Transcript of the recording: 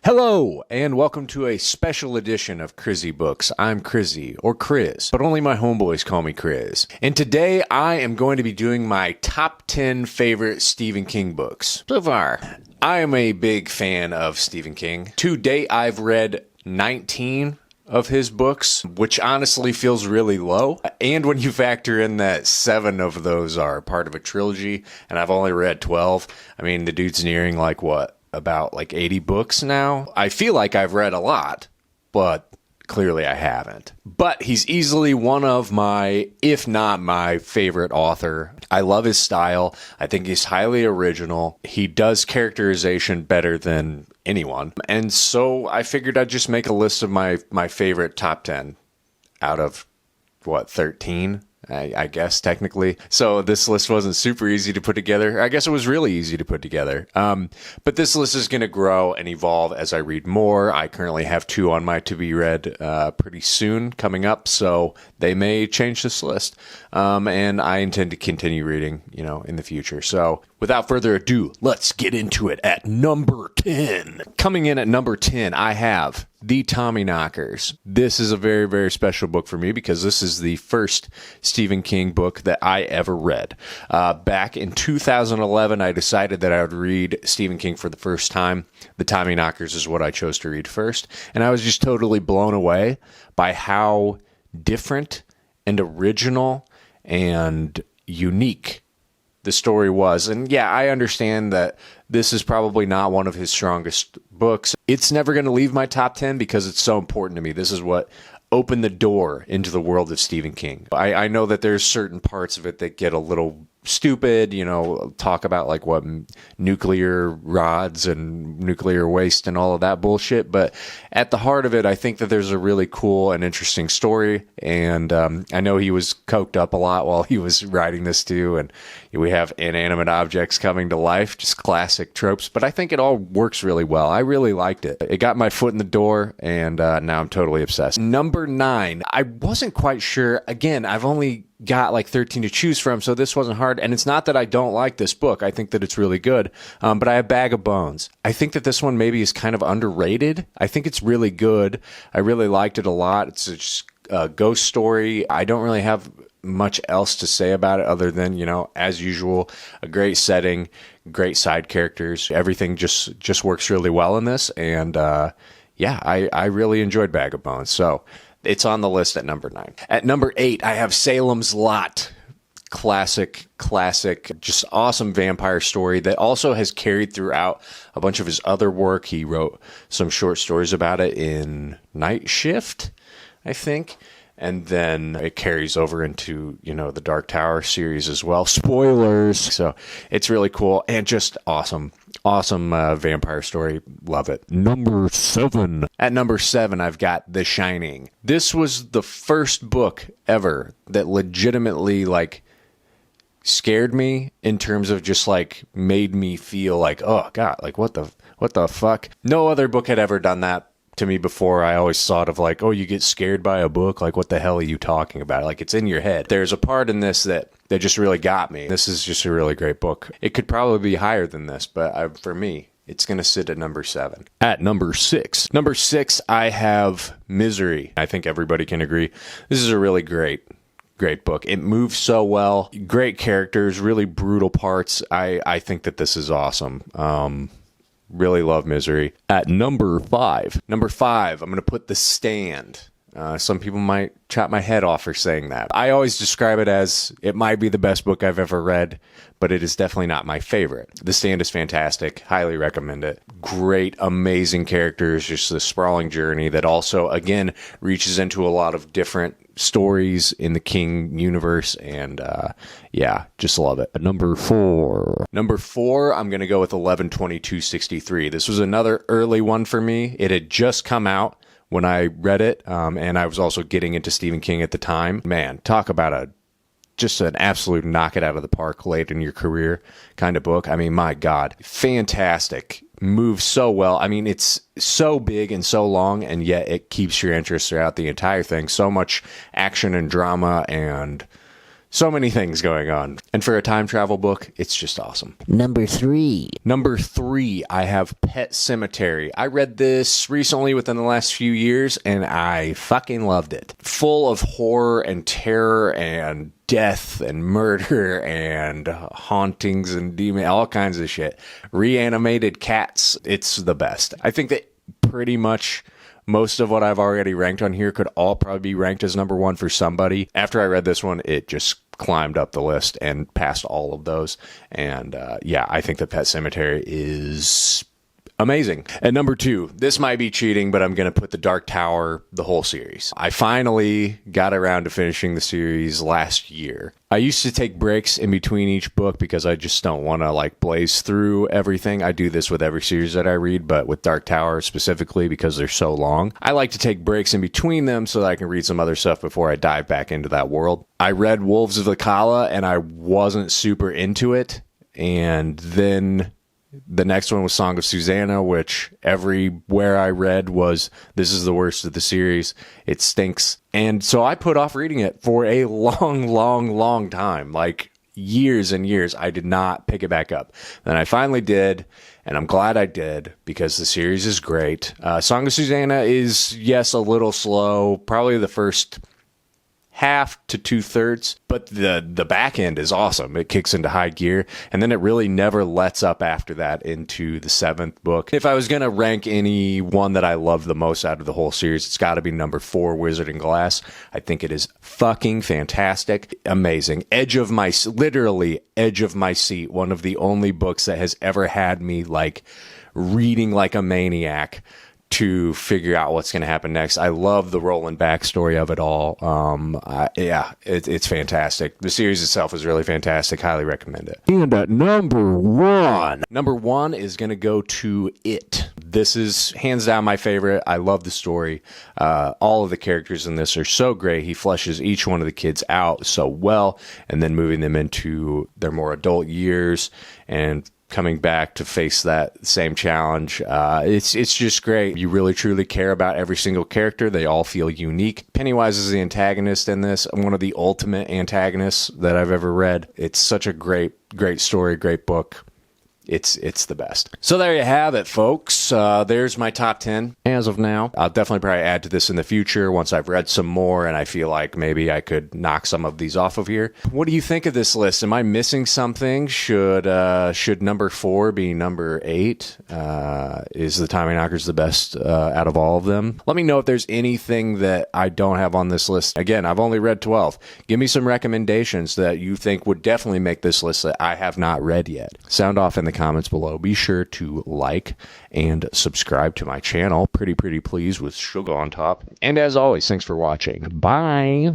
Hello, and welcome to a special edition of Crizzy Books. I'm Crizzy, or Criz, but only my homeboys call me Criz. And today I am going to be doing my top 10 favorite Stephen King books so far. I am a big fan of Stephen King. To date, I've read 19 of his books, which honestly feels really low. And when you factor in that 7 of those are part of a trilogy, and I've only read 12, I mean, the dude's nearing about 80 books now. I feel like I've read a lot, but clearly I haven't. But he's easily one of my, if not my favorite author. I love his style. I think he's highly original. He does characterization better than anyone. And so I figured I'd just make a list of my favorite top 10 out of, 13? I guess, technically. So this list wasn't super easy to put together. I guess it was really easy to put together. But this list is going to grow and evolve as I read more. I currently have 2 on my to-be-read pretty soon coming up, so they may change this list. And I intend to continue reading, in the future. So without further ado, let's get into it at number 10. Coming in at number 10, I have The Tommyknockers. This is a very, very special book for me because this is the first Stephen King book that I ever read. Back in 2011, I decided that I would read Stephen King for the first time. The Tommyknockers is what I chose to read first. And I was just totally blown away by how different and original and unique the story was. And yeah, I understand that this is probably not one of his strongest books. It's never going to leave my top 10 because it's so important to me. This is what opened the door into the world of Stephen King. I know that there's certain parts of it that get a little stupid, talk about what nuclear rods and nuclear waste and all of that bullshit. But at the heart of it, I think that there's a really cool and interesting story. And I know he was coked up a lot while he was writing this too. And we have inanimate objects coming to life, just classic tropes. But I think it all works really well. I really liked it. It got my foot in the door, and now I'm totally obsessed. Number 9, I wasn't quite sure. Again, I've only got 13 to choose from, so this wasn't hard. And it's not that I don't like this book. I think that it's really good. But I have Bag of Bones. I think that this one maybe is kind of underrated. I think it's really good. I really liked it a lot. It's just a ghost story. I don't really have much else to say about it other than, as usual, a great setting, great side characters. Everything just works really well in this. And I really enjoyed Bag of Bones. So it's on the list at number 9. At number 8, I have Salem's Lot. Classic, just awesome vampire story that also has carried throughout a bunch of his other work. He wrote some short stories about it in Night Shift, I think. And then it carries over into, the Dark Tower series as well. Spoilers. So it's really cool and just awesome. Awesome vampire story. Love it. Number 7. At number 7, I've got The Shining. This was the first book ever that legitimately, scared me in terms of just, made me feel oh, God, what the fuck? No other book had ever done that to me before. I always thought of oh, you get scared by a book, what the hell are you talking about? It's in your head. There's a part in this that just really got me. This is just a really great book. It could probably be higher than this, but for me, it's going to sit at number 7. At number 6, I have Misery. I think everybody can agree this is a really great book. It moves so well. Great characters, really brutal parts. I think that this is awesome. Really love Misery. At number 5, I'm going to put The Stand. Some people might chop my head off for saying that. I always describe it as it might be the best book I've ever read, but it is definitely not my favorite. The Stand is fantastic. Highly recommend it. Great, amazing characters, just the sprawling journey that also, again, reaches into a lot of different stories in the King universe, and just love it. Number 4, I'm going to go with 11/22/63. This was another early one for me. It had just come out when I read it, and I was also getting into Stephen King at the time. Man, talk about just an absolute knock it out of the park late in your career kind of book. I mean, my God, fantastic. Moves so well. I mean, it's so big and so long, and yet it keeps your interest throughout the entire thing. So much action and drama and So many things going on. And for a time travel book, it's just awesome. Number 3. Number 3, I have Pet Sematary. I read this recently within the last few years, and I fucking loved it. Full of horror and terror and death and murder and hauntings and demon, all kinds of shit. Reanimated cats. It's the best. I think that pretty much most of what I've already ranked on here could all probably be ranked as number 1 for somebody. After I read this one, it just climbed up the list and passed all of those. And yeah, I think that Pet Sematary is amazing. At number 2, this might be cheating, but I'm going to put The Dark Tower, the whole series. I finally got around to finishing the series last year. I used to take breaks in between each book because I just don't want to like blaze through everything. I do this with every series that I read, but with Dark Tower specifically because they're so long, I like to take breaks in between them so that I can read some other stuff before I dive back into that world. I read Wolves of the Kala and I wasn't super into it. And then the next one was Song of Susanna, which everywhere I read was, this is the worst of the series. It stinks. And so I put off reading it for a long time, like years and years. I did not pick it back up. Then I finally did, and I'm glad I did because the series is great. Song of Susanna is, yes, a little slow, probably the first half to 2/3, but the back end is awesome. It kicks into high gear, and then it really never lets up after that into the 7th book. If I was going to rank any one that I love the most out of the whole series, it's got to be number 4, Wizard and Glass. I think it is fucking fantastic, amazing, literally edge of my seat. One of the only books that has ever had me like reading like a maniac to figure out what's going to happen next. I love the rolling backstory of it all. Yeah, it's fantastic. The series itself is really fantastic. Highly recommend it. And at number 1. Number 1 is going to go to It. This is hands down my favorite. I love the story. All of the characters in this are so great. He fleshes each one of the kids out so well, and then moving them into their more adult years and coming back to face that same challenge. It's just great. You really truly care about every single character. They all feel unique. Pennywise is the antagonist in this, one of the ultimate antagonists that I've ever read. It's such a great story, great book. It's the best. So there you have it, folks. There's my top 10 as of now. I'll definitely probably add to this in the future once I've read some more and I feel like maybe I could knock some of these off of here. What do you think of this list? Am I missing something? Should number 4 be number 8? Is the Tommyknockers the best out of all of them? Let me know if there's anything that I don't have on this list. Again, I've only read 12. Give me some recommendations that you think would definitely make this list that I have not read yet. Sound off in the comments below. Be sure to like and subscribe to my channel. Pretty please with sugar on top. And as always, thanks for watching. Bye.